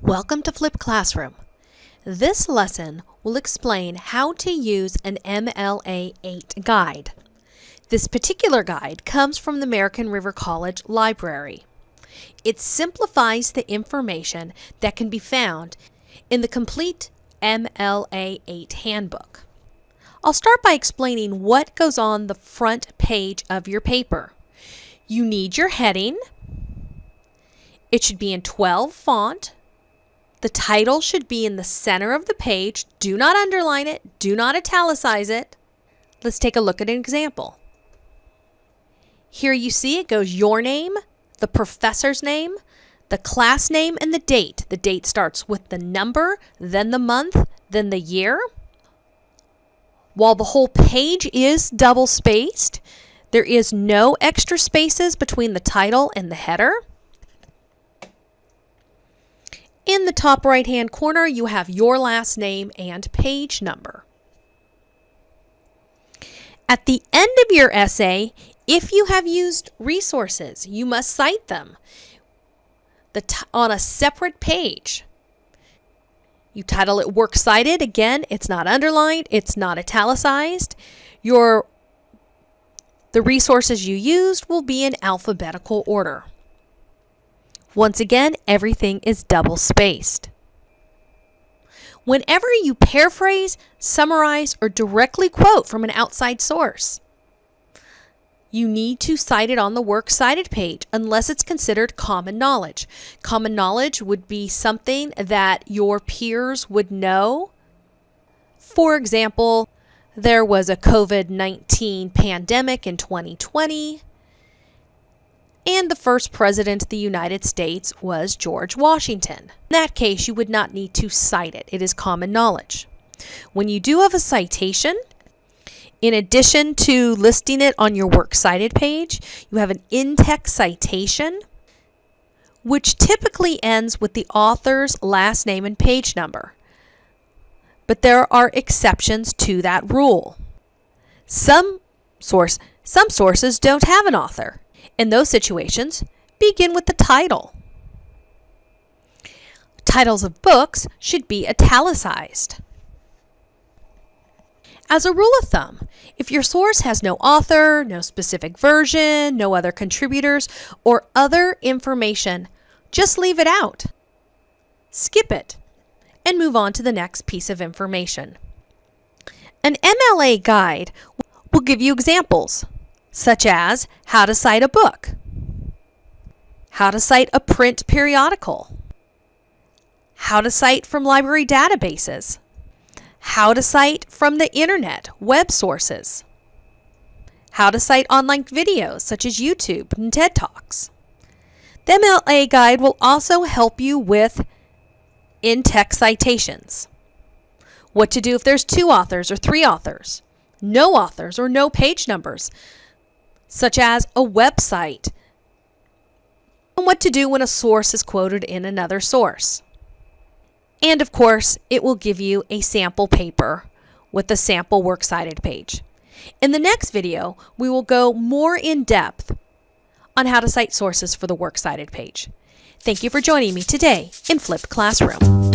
Welcome to Flipped Classroom. This lesson will explain how to use an MLA 8 guide. This particular guide comes from the American River College Library. It simplifies the information that can be found in the complete MLA 8 handbook. I'll start by explaining what goes on the front page of your paper. You need your heading. It should be in 12 font. The title should be in the center of the page. Do not underline it. Do not italicize it. Let's take a look at an example. Here you see it goes your name, the professor's name, the class name, and the date. The date starts with the number, then the month, then the year. While the whole page is double spaced, there is no extra spaces between the title and the header. In the top right-hand corner, you have your last name and page number. At the end of your essay, if you have used resources, you must cite them on a separate page. You title it Works Cited. Again, it's not underlined, it's not italicized. The resources you used will be in alphabetical order. Once again, everything is double spaced. Whenever you paraphrase, summarize, or directly quote from an outside source, you need to cite it on the Works Cited page unless it's considered common knowledge. Common knowledge would be something that your peers would know. For example, there was a COVID-19 pandemic in 2020. And the first president of the United States was George Washington. In that case, you would not need to cite it. It is common knowledge. When you do have a citation, in addition to listing it on your Works Cited page, you have an in-text citation, which typically ends with the author's last name and page number. But there are exceptions to that rule. Some sources don't have an author. In those situations, begin with the title. Titles of books should be italicized. As a rule of thumb, if your source has no author, no specific version, no other contributors, or other information, just leave it out. Skip it and move on to the next piece of information. An MLA guide will give you examples, such as how to cite a book, how to cite a print periodical, how to cite from library databases, how to cite from the internet, web sources, how to cite online videos such as YouTube and TED Talks. The MLA guide will also help you with in-text citations. What to do if there's 2 authors or 3 authors, no authors or no page numbers, such as a website, and what to do when a source is quoted in another source. And of course, it will give you a sample paper with a sample Works Cited page. In the next video, we will go more in depth on how to cite sources for the Works Cited page. Thank you for joining me today in Flipped Classroom.